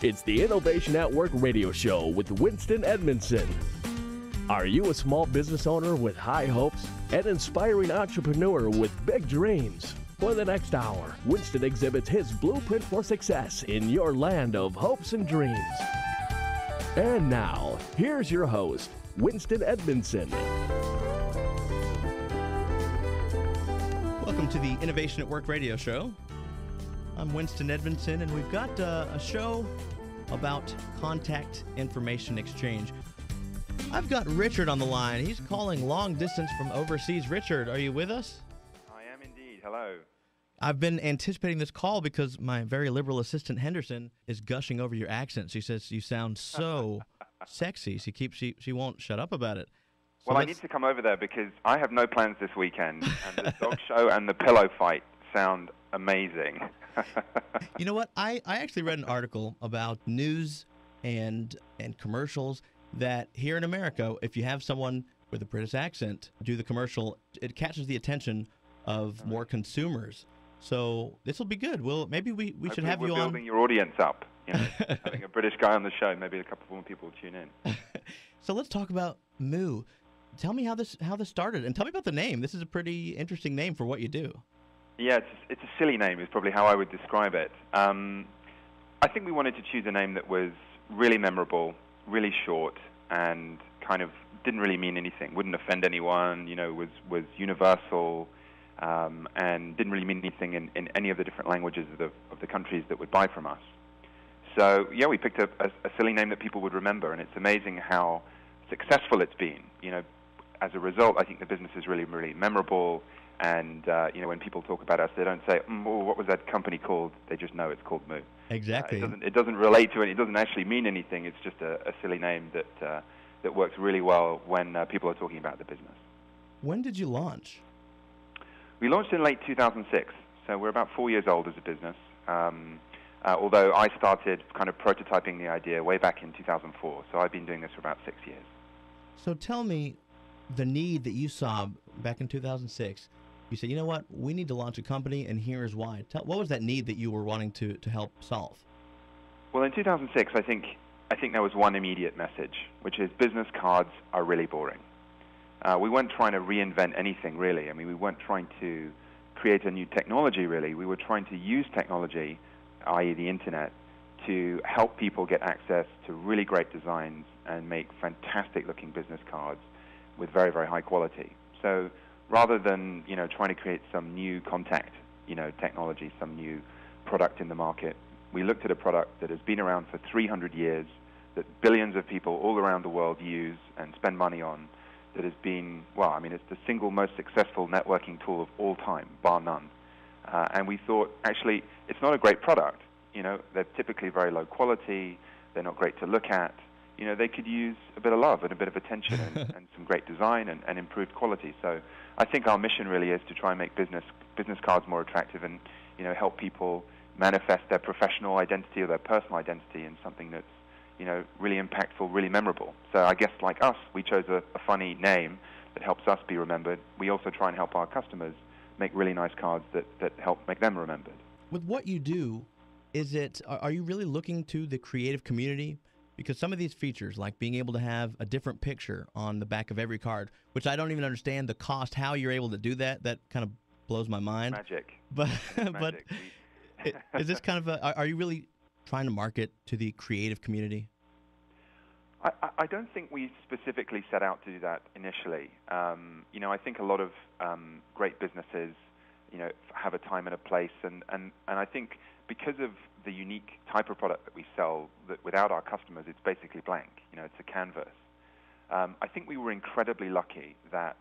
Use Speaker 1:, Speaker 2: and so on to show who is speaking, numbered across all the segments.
Speaker 1: It's the Innovation at Work radio show with Winston Edmondson. Are you a small business owner with high hopes? An inspiring entrepreneur with big dreams? For the next hour, Winston exhibits his blueprint for success in your land of hopes and dreams. And now, here's your host, Winston Edmondson.
Speaker 2: Welcome to the Innovation at Work radio show. I'm Winston Edmondson, and we've got a show about contact information exchange. I've got Richard on the line. He's calling long distance from overseas. Richard, are you with us?
Speaker 3: I am indeed. Hello.
Speaker 2: I've been anticipating this call because my very liberal assistant Henderson is gushing over your accent. She says you sound so sexy. She won't shut up about it. So
Speaker 3: well, I need to come over there because I have no plans this weekend, and the dog show and the pillow fight sound amazing.
Speaker 2: You know what? I actually read an article about news and commercials that here in America, if you have someone with a British accent do the commercial, it catches the attention of more consumers. So this will be good. Well, maybe we should have you on.
Speaker 3: We're building your audience up. You know, having a British guy on the show, maybe a couple more people will tune in.
Speaker 2: So let's talk about Moo. Tell me how this started, and tell me about the name. This is a pretty interesting name for what you do.
Speaker 3: Yeah, it's a silly name is probably how I would describe it. I think we wanted to choose a name that was really memorable, really short, and kind of didn't really mean anything, wouldn't offend anyone, you know, was universal, and didn't really mean anything in any of the different languages of the countries that would buy from us. So, yeah, we picked up a silly name that people would remember, and it's amazing how successful it's been. You know, as a result, I think the business is really, really memorable. And, you know, when people talk about us, they don't say, oh, what was that company called? They just know it's called Moo.
Speaker 2: Exactly.
Speaker 3: It doesn't relate to it. It doesn't actually mean anything. It's just a silly name that works really well when people are talking about the business.
Speaker 2: When did you launch?
Speaker 3: We launched in late 2006. So we're about 4 years old as a business. Although I started kind of prototyping the idea way back in 2004. So I've been doing this for about 6 years.
Speaker 2: So tell me the need that you saw back in 2006. You said, you know what, we need to launch a company, and here's why. What was that need that you were wanting to help solve?
Speaker 3: Well, in 2006, I think there was one immediate message, which is business cards are really boring. We weren't trying to reinvent anything, really. I mean, we weren't trying to create a new technology, really. We were trying to use technology, i.e. the Internet, to help people get access to really great designs and make fantastic-looking business cards with very, very high quality. So rather than, you know, trying to create some new contact, you know, technology, some new product in the market, we looked at a product that has been around for 300 years, that billions of people all around the world use and spend money on, that has been, well, I mean, it's the single most successful networking tool of all time, bar none. And we thought, actually, it's not a great product. You know, they're typically very low quality, they're not great to look at. You know, they could use a bit of love and a bit of attention and some great design and improved quality. So I think our mission really is to try and make business cards more attractive and, you know, help people manifest their professional identity or their personal identity in something that's, you know, really impactful, really memorable. So I guess like us, we chose a funny name that helps us be remembered. We also try and help our customers make really nice cards that help make them remembered.
Speaker 2: With what you do, are you really looking to the creative community? Because some of these features, like being able to have a different picture on the back of every card, which I don't even understand the cost, how you're able to do that kind of blows my mind.
Speaker 3: Magic.
Speaker 2: But
Speaker 3: magic.
Speaker 2: Is this kind of are you really trying to market to the creative community?
Speaker 3: I don't think we specifically set out to do that initially. You know, I think a lot of great businesses, you know, have a time and a place, and I think because of the unique type of product that we sell, that without our customers, it's basically blank. You know, it's a canvas. I think we were incredibly lucky that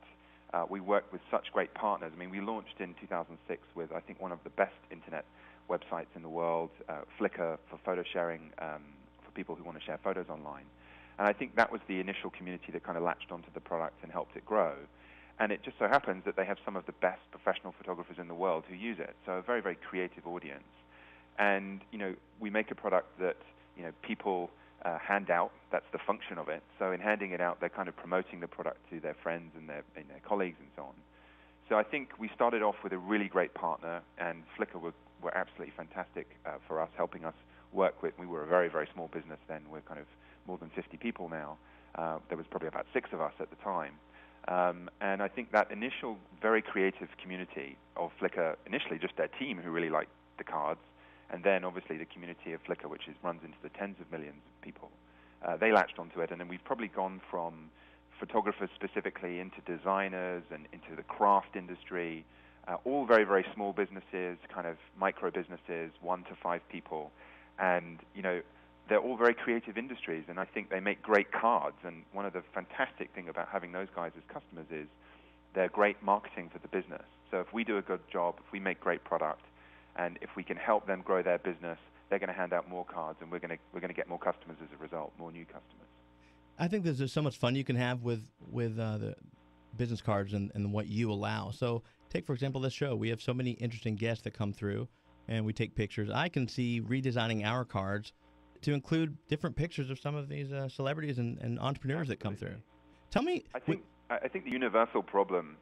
Speaker 3: we worked with such great partners. I mean, we launched in 2006 with, I think, one of the best internet websites in the world, Flickr, for photo sharing for people who want to share photos online. And I think that was the initial community that kind of latched onto the product and helped it grow. And it just so happens that they have some of the best professional photographers in the world who use it. So a very, very creative audience. And, you know, we make a product that, you know, people hand out. That's the function of it. So in handing it out, they're kind of promoting the product to their friends and their colleagues and so on. So I think we started off with a really great partner, and Flickr were absolutely fantastic for us, helping us work with. We were a very, very small business then. We're kind of more than 50 people now. There was probably about 6 of us at the time. And I think that initial very creative community of Flickr, initially just their team who really liked the cards, and then obviously the community of Flickr, which runs into the tens of millions of people, they latched onto it. And then we've probably gone from photographers specifically into designers and into the craft industry, all very, very small businesses, kind of micro businesses, 1 to 5 people. And, they're all very creative industries, and I think they make great cards. And one of the fantastic things about having those guys as customers is they're great marketing for the business. So if we do a good job, if we make great product, and if we can help them grow their business, they're going to hand out more cards, and we're going to get more customers as a result, more new customers.
Speaker 2: I think there's just so much fun you can have with the business cards and what you allow. So take, for example, this show. We have so many interesting guests that come through, and we take pictures. I can see redesigning our cards to include different pictures of some of these celebrities and entrepreneurs that come through. Tell me.
Speaker 3: I think the universal problem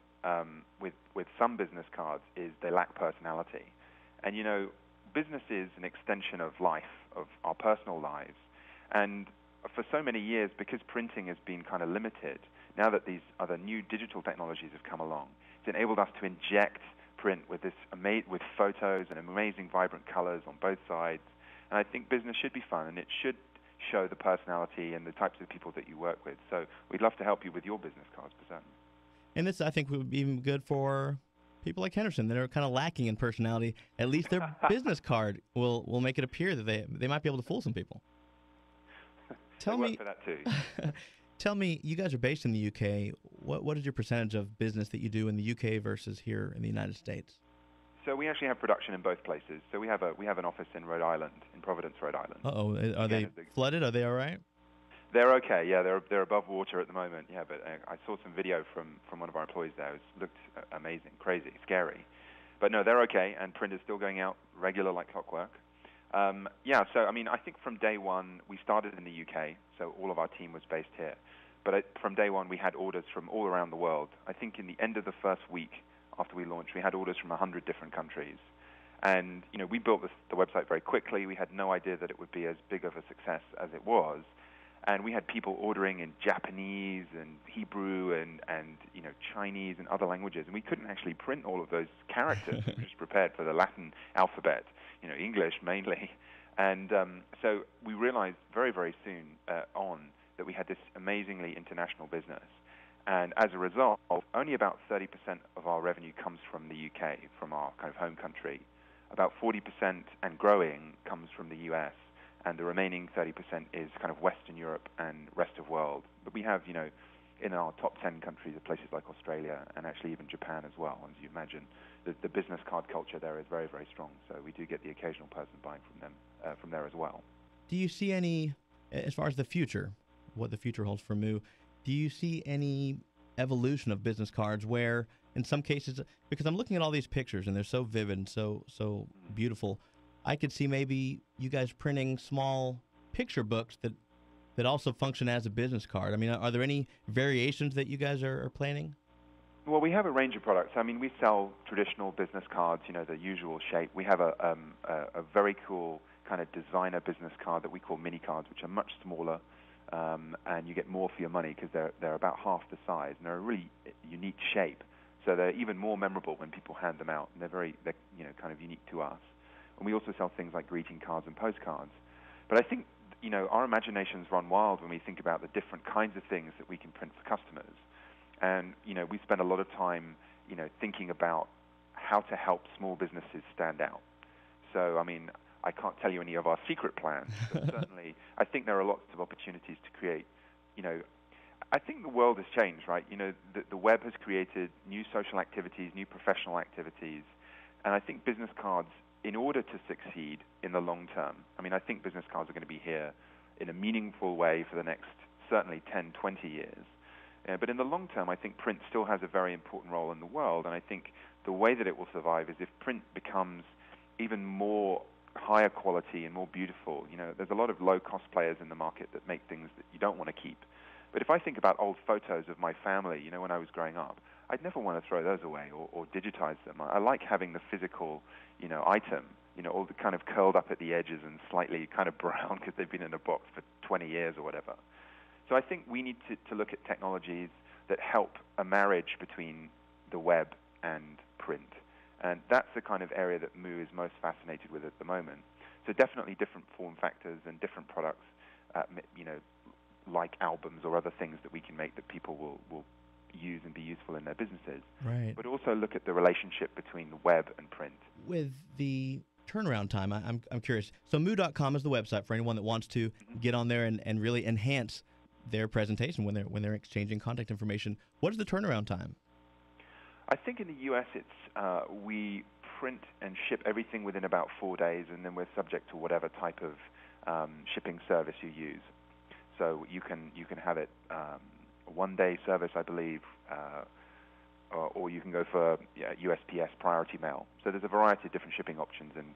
Speaker 3: with some business cards is they lack personality. And, business is an extension of life, of our personal lives. And for so many years, because printing has been kind of limited, now that these other new digital technologies have come along, it's enabled us to inject print with with photos and amazing vibrant colors on both sides. And I think business should be fun, and it should show the personality and the types of people that you work with. So we'd love to help you with your business cards, for certain.
Speaker 2: And this, I think, would be even good for people like Henderson that are kind of lacking in personality. At least their business card will make it appear that they might be able to fool some people.
Speaker 3: Tell me for that too.
Speaker 2: Tell me, you guys are based in the UK. What is your percentage of business that you do in the UK versus here in the United States?
Speaker 3: So we actually have production in both places. So we have an office in Rhode Island, in Providence, Rhode Island.
Speaker 2: Are they flooded? Are they all right?
Speaker 3: They're okay. Yeah, they're above water at the moment. Yeah, but I saw some video from one of our employees there. It looked amazing, crazy, scary. But no, they're okay, and print is still going out regular like clockwork. So I think from day one we started in the UK, so all of our team was based here. But from day one we had orders from all around the world. I think in the end of the first week after we launched, we had orders from 100 different countries. And, we built the website very quickly. We had no idea that it would be as big of a success as it was. And we had people ordering in Japanese and Hebrew and Chinese and other languages. And we couldn't actually print all of those characters. We were just prepared for the Latin alphabet, English mainly. And so we realized very, very soon on that we had this amazingly international business. And as a result, only about 30% of our revenue comes from the UK, from our kind of home country. About 40% and growing comes from the US, and the remaining 30% is kind of Western Europe and rest of world. But we have, in our top 10 countries, places like Australia and actually even Japan as well. As you imagine, the business card culture there is very, very strong. So we do get the occasional person buying from there as well.
Speaker 2: Do you see any, as far as the future, what the future holds for Moo? Do you see any evolution of business cards where, in some cases, because I'm looking at all these pictures and they're so vivid and so beautiful, I could see maybe you guys printing small picture books that also function as a business card. I mean, are there any variations that you guys are planning?
Speaker 3: Well, we have a range of products. I mean, we sell traditional business cards, the usual shape. We have a very cool kind of designer business card that we call mini cards, which are much smaller. And you get more for your money because they're about half the size, and they're a really unique shape. So they're even more memorable when people hand them out, and they're kind of unique to us. And we also sell things like greeting cards and postcards. But I think our imaginations run wild when we think about the different kinds of things that we can print for customers. And we spend a lot of time thinking about how to help small businesses stand out. So I can't tell you any of our secret plans, but certainly I think there are lots of opportunities to create. I think the world has changed, right? The web has created new social activities, new professional activities, and I think business cards, in order to succeed in the long term, I think business cards are going to be here in a meaningful way for the next, certainly 10, 20 years. But in the long term, I think print still has a very important role in the world, and I think the way that it will survive is if print becomes even more higher quality and more beautiful. There's a lot of low-cost players in the market that make things that you don't want to keep. But if I think about old photos of my family, when I was growing up, I'd never want to throw those away or digitize them. I like having the physical, item, all the kind of curled up at the edges and slightly kind of brown because they've been in a box for 20 years or whatever. So I think we need to look at technologies that help a marriage between the web and print. And that's the kind of area that Moo is most fascinated with at the moment. So definitely different form factors and different products, like albums or other things that we can make that people will use and be useful in their businesses.
Speaker 2: Right.
Speaker 3: But also look at the relationship between the web and print.
Speaker 2: With the turnaround time, I'm curious. So moo.com is the website for anyone that wants to get on there and really enhance their presentation when they're exchanging contact information. What is the turnaround time?
Speaker 3: I think in the U.S. it's we print and ship everything within about 4 days, and then we're subject to whatever type of shipping service you use. So you can have it a 1-day service, I believe, or you can go for USPS priority mail. So there's a variety of different shipping options, and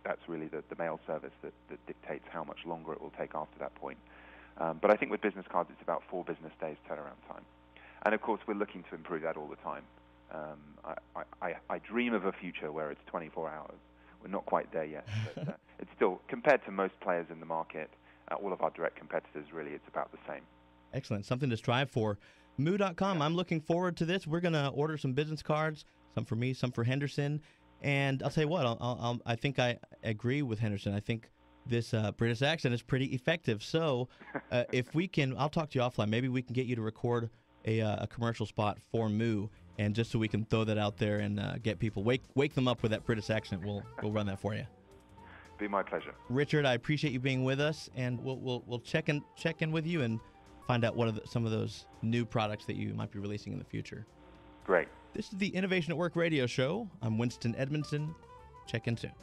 Speaker 3: that's really the mail service that dictates how much longer it will take after that point. But I think with business cards, it's about 4 business days turnaround time. And of course, we're looking to improve that all the time. I dream of a future where it's 24 hours. We're not quite there yet, but it's still, compared to most players in the market, all of our direct competitors, really, it's about the same.
Speaker 2: Excellent. Something to strive for. Moo.com, I'm looking forward to this. We're going to order some business cards, some for me, some for Henderson. And I'll tell you what, I think I agree with Henderson. I think this British accent is pretty effective. So if we can, I'll talk to you offline. Maybe we can get you to record a commercial spot for Moo, and just so we can throw that out there and get people, wake them up with that British accent, we'll run that for you.
Speaker 3: Be my pleasure.
Speaker 2: Richard, I appreciate you being with us, and we'll check in with you and find out what are some of those new products that you might be releasing in the future.
Speaker 3: Great.
Speaker 2: This is the Innovation at Work radio show. I'm Winston Edmondson. Check in soon.